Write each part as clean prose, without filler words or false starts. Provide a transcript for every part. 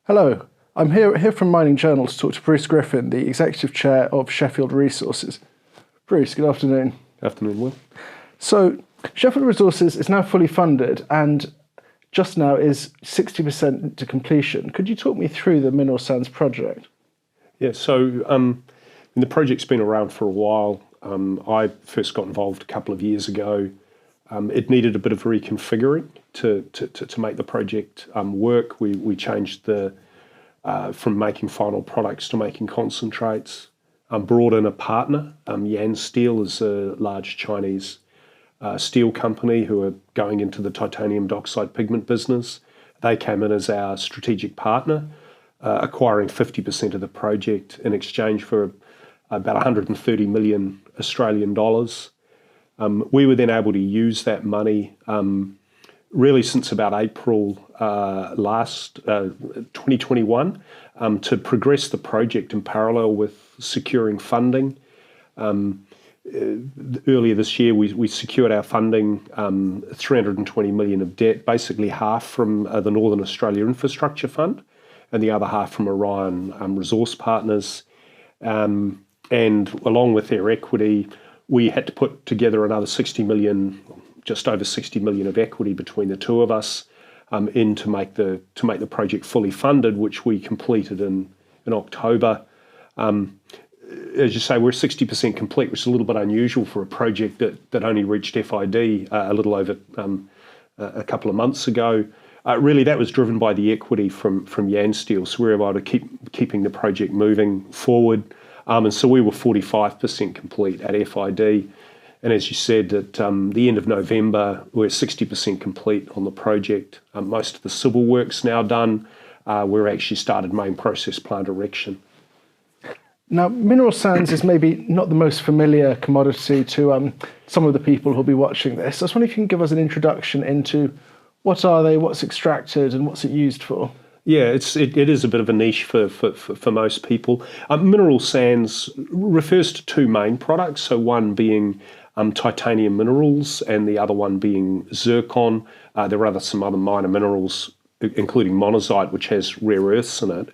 Hello, I'm here from Mining Journal to talk to Bruce Griffin, the Executive Chair of Sheffield Resources. Bruce, good afternoon. Afternoon, Will. So, Sheffield Resources is now fully funded and just now is 60% to completion. Could you talk me through the mineral sands project? Yeah, so the project's been around for a while. I first got involved a couple of years ago. It needed a bit of reconfiguring to make the project work. We changed from making final products to making concentrates. Brought in a partner. Yansteel is a large Chinese steel company who are going into the titanium dioxide pigment business. They came in as our strategic partner, acquiring 50% of the project in exchange for about 130 million Australian dollars. We were then able to use that money really since about April 2021 to progress the project in parallel with securing funding. Earlier this year, we secured our funding, 320 million of debt, basically half from the Northern Australia Infrastructure Fund and the other half from Orion Resource Partners. And along with their equity, we had to put together another 60 million, just over 60 million of equity between the two of us to make the project fully funded, which we completed in October. As you say, we're 60% complete, which is a little bit unusual for a project that only reached FID a little over a couple of months ago. Really, that was driven by the equity from Yansteel, so we were able to keeping the project moving forward. And so we were 45% complete at FID. And as you said, at the end of November, we're 60% complete on the project. Most of the civil work's now done. We're actually started main process plant erection. Now, mineral sands is maybe not the most familiar commodity to some of the people who'll be watching this. I was wondering if you can give us an introduction into what are they, what's extracted, and what's it used for? Yeah, it is a bit of a niche for most people. Mineral sands refers to two main products, so one being titanium minerals and the other one being zircon. There are some other minor minerals, including monazite, which has rare earths in it.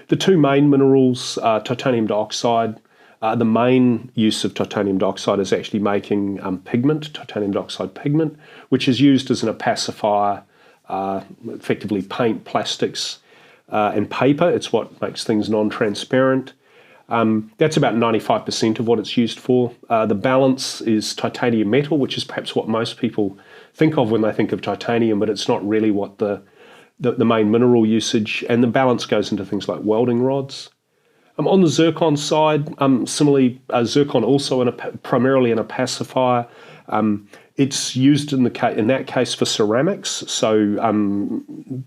The two main minerals, titanium dioxide, the main use of titanium dioxide is actually making pigment, titanium dioxide pigment, which is used as an opacifier, effectively paint, plastics, and paper. It's what makes things non-transparent. That's about 95% of what it's used for. The balance is titanium metal, which is perhaps what most people think of when they think of titanium, but it's not really what the main mineral usage, and the balance goes into things like welding rods. On the zircon side, similarly, zircon also primarily an opacifier. It's used in that case for ceramics. So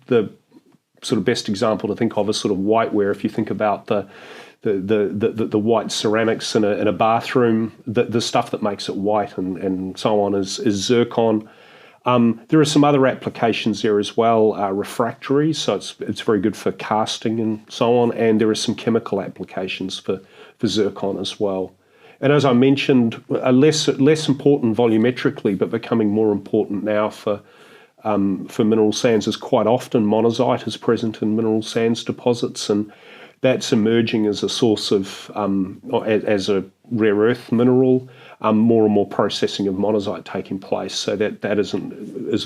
the sort of best example to think of is sort of whiteware. If you think about the white ceramics in a bathroom, the stuff that makes it white and so on is zircon. There are some other applications there as well, refractory, so it's very good for casting and so on, and there are some chemical applications for zircon as well. And as I mentioned, less important volumetrically, but becoming more important now for mineral sands is quite often monazite is present in mineral sands deposits, and that's emerging as a source of, as a rare earth mineral, more and more processing of monazite taking place. So that is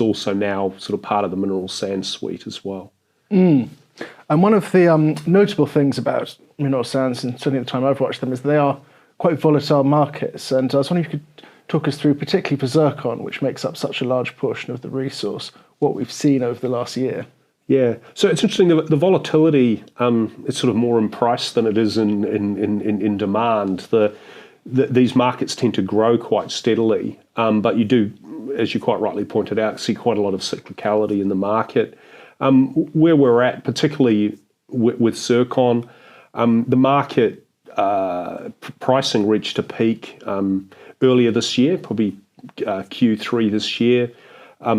also now sort of part of the mineral sands suite as well. And one of the notable things about mineral sands, and certainly at the time I've watched them, is they are quite volatile markets. And I was wondering if you could talk us through, particularly for zircon, which makes up such a large portion of the resource, what we've seen over the last year. Yeah, so it's interesting, the volatility is sort of more in price than it is in demand. These markets tend to grow quite steadily, but you do, as you quite rightly pointed out, see quite a lot of cyclicality in the market. Where we're at, particularly with zircon, the market pricing reached a peak earlier this year, probably Q3 this year.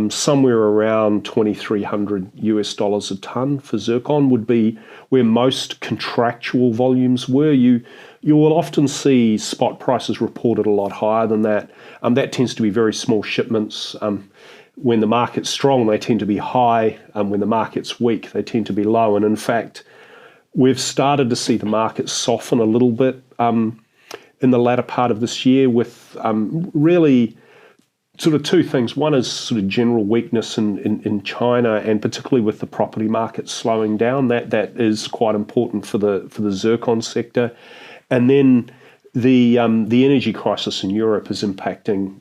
Somewhere around $2,300 a ton for zircon would be where most contractual volumes were. You will often see spot prices reported a lot higher than that. That tends to be very small shipments. when the market's strong, they tend to be high, and when the market's weak, they tend to be low. And in fact, we've started to see the market soften a little bit in the latter part of this year with really sort of two things. One is sort of general weakness in China, and particularly with the property market slowing down. That is quite important for the zircon sector. And then the energy crisis in Europe is impacting.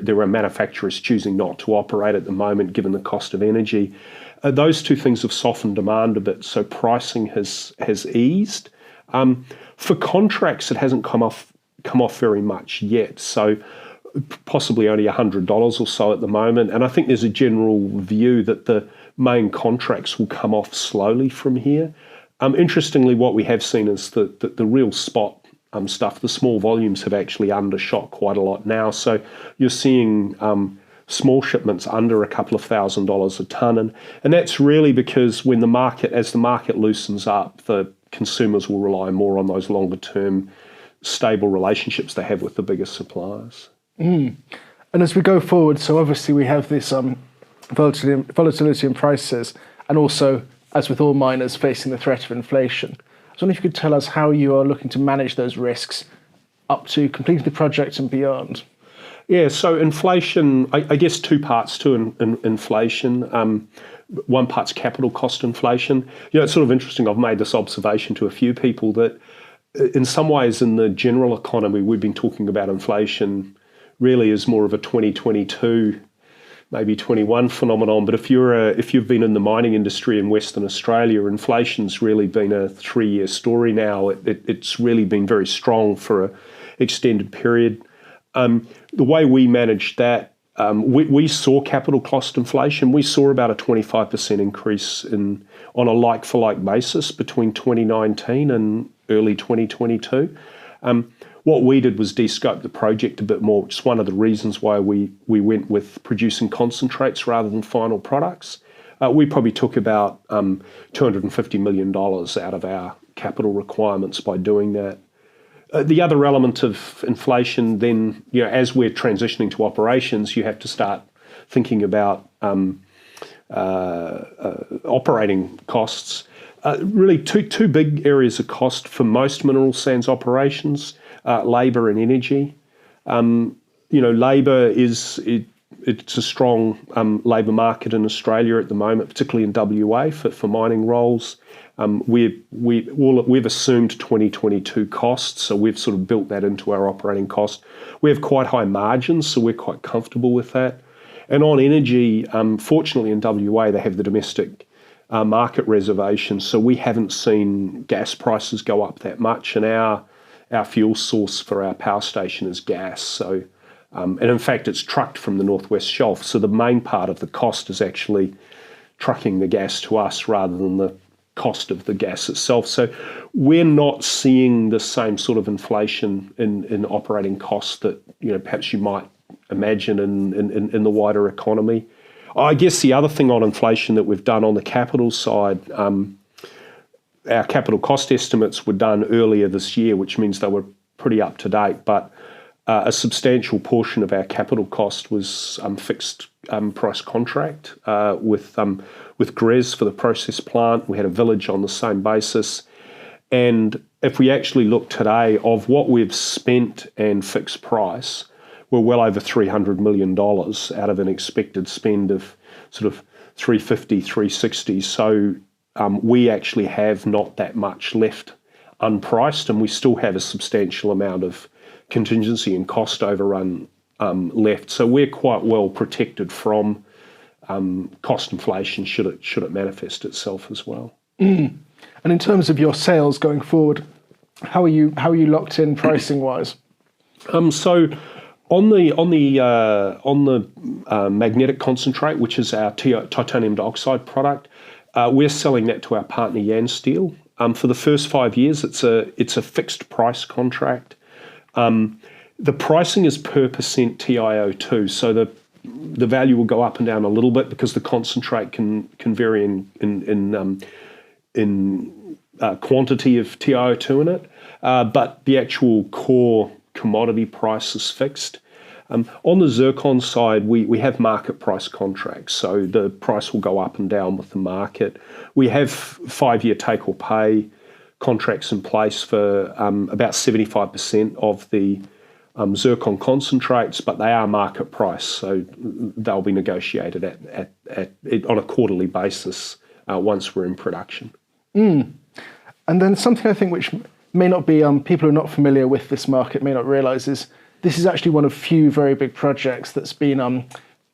There are manufacturers choosing not to operate at the moment given the cost of energy. Those two things have softened demand a bit, so pricing has eased. For contracts, it hasn't come off very much yet. So possibly only $100 or so at the moment. And I think there's a general view that the main contracts will come off slowly from here. Interestingly, what we have seen is that the real spot stuff, the small volumes have actually undershot quite a lot now. So you're seeing small shipments under a couple of $1,000s a tonne. And that's really because as the market loosens up, the consumers will rely more on those longer term stable relationships they have with the bigger suppliers. And as we go forward, so obviously we have this volatility in prices, and also, as with all miners, facing the threat of inflation. I was wondering if you could tell us how you are looking to manage those risks up to completing the project and beyond. Yeah, so inflation, I guess two parts to inflation. One part's capital cost inflation. It's sort of interesting. I've made this observation to a few people that in some ways in the general economy, we've been talking about inflation really is more of a 2022, maybe 21 phenomenon. But if you've been in the mining industry in Western Australia, inflation's really been a 3-year story now. It's really been very strong for an extended period. The way we managed that, we saw capital cost inflation. We saw about a 25% increase on a like-for-like basis between 2019 and early 2022. What we did was de-scope the project a bit more, which is one of the reasons why we went with producing concentrates rather than final products. We probably took about $250 million out of our capital requirements by doing that. The other element of inflation then, as we're transitioning to operations, you have to start thinking about operating costs. Really two big areas of cost for most mineral sands operations, labour and energy. Labour it's a strong labour market in Australia at the moment, particularly in WA for mining roles. We've assumed 2022 costs, so we've sort of built that into our operating cost. We have quite high margins, so we're quite comfortable with that. And on energy, fortunately in WA they have the domestic market reservation, so we haven't seen gas prices go up that much, and our fuel source for our power station is gas. So, and in fact it's trucked from the Northwest Shelf, so the main part of the cost is actually trucking the gas to us rather than the cost of the gas itself. So we're not seeing the same sort of inflation in operating costs that perhaps you might imagine in the wider economy. I guess the other thing on inflation that we've done on the capital side, our capital cost estimates were done earlier this year, which means they were pretty up to date, but a substantial portion of our capital cost was fixed price contract with GRES for the process plant. We had a village on the same basis. And if we actually look today of what we've spent and fixed price, we're well over $300 million out of an expected spend of sort of 350, 360. So we actually have not that much left unpriced, and we still have a substantial amount of contingency and cost overrun left. So we're quite well protected from cost inflation should it manifest itself as well. And in terms of your sales going forward, how are you locked in pricing wise? So on the magnetic concentrate, which is our titanium dioxide product, we're selling that to our partner Yansteel. For the first 5 years, it's a fixed price contract. The pricing is per percent TiO2, so the value will go up and down a little bit because the concentrate can vary in quantity of TiO2 in it, but the actual core commodity price is fixed. On the zircon side, we have market price contracts, so the price will go up and down with the market. We have 5-year take or pay contracts in place for about 75% of the zircon concentrates, but they are market price, so they'll be negotiated on a quarterly basis once we're in production. And then something I think which may not be, people who are not familiar with this market may not realise is this is actually one of few very big projects that's been,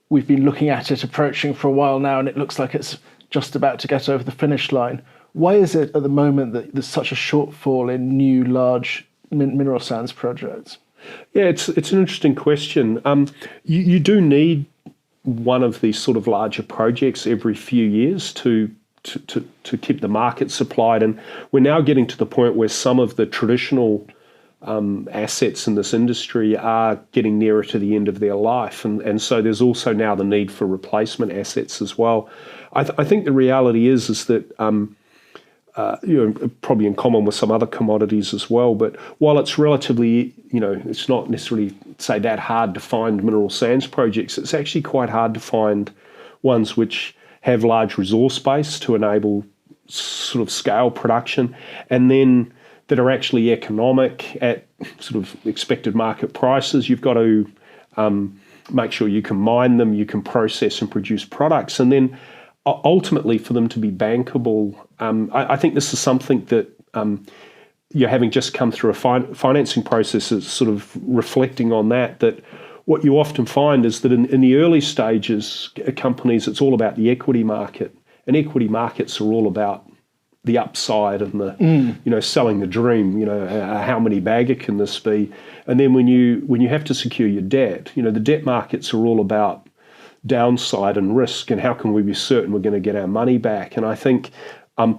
we've been looking at it approaching for a while now, and it looks like it's just about to get over the finish line. Why is it at the moment that there's such a shortfall in new large mineral sands projects? Yeah, it's an interesting question. You do need one of these sort of larger projects every few years to keep the market supplied, and we're now getting to the point where some of the traditional assets in this industry are getting nearer to the end of their life, and so there's also now the need for replacement assets as well. I think the reality is that probably in common with some other commodities as well, but while it's relatively, it's not necessarily, say, that hard to find mineral sands projects, it's actually quite hard to find ones which have large resource base to enable sort of scale production, and then that are actually economic at sort of expected market prices. You've got to make sure you can mine them, you can process and produce products, and then ultimately for them to be bankable. I think this is something that you're having just come through a financing process is sort of reflecting on that what you often find is that in the early stages, companies, it's all about the equity market, and equity markets are all about the upside and the, selling the dream, how many bagger can this be? And then when you have to secure your debt, the debt markets are all about downside and risk, and how can we be certain we're going to get our money back? And I think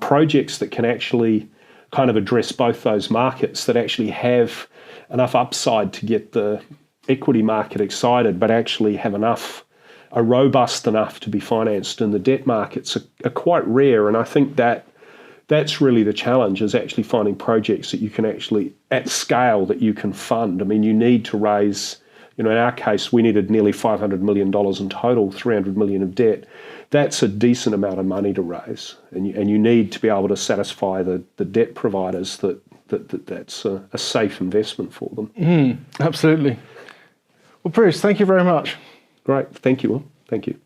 projects that can actually kind of address both those markets, that actually have enough upside to get the equity market excited, but actually have are robust enough to be financed in the debt markets are quite rare. And I think that's really the challenge, is actually finding projects that you can actually, at scale, that you can fund. I mean, you need to raise, in our case, we needed nearly $500 million in total, $300 million of debt. That's a decent amount of money to raise, and you need to be able to satisfy the debt providers that's a safe investment for them. Absolutely. Well, Bruce, thank you very much. Great. Thank you, Will. Thank you.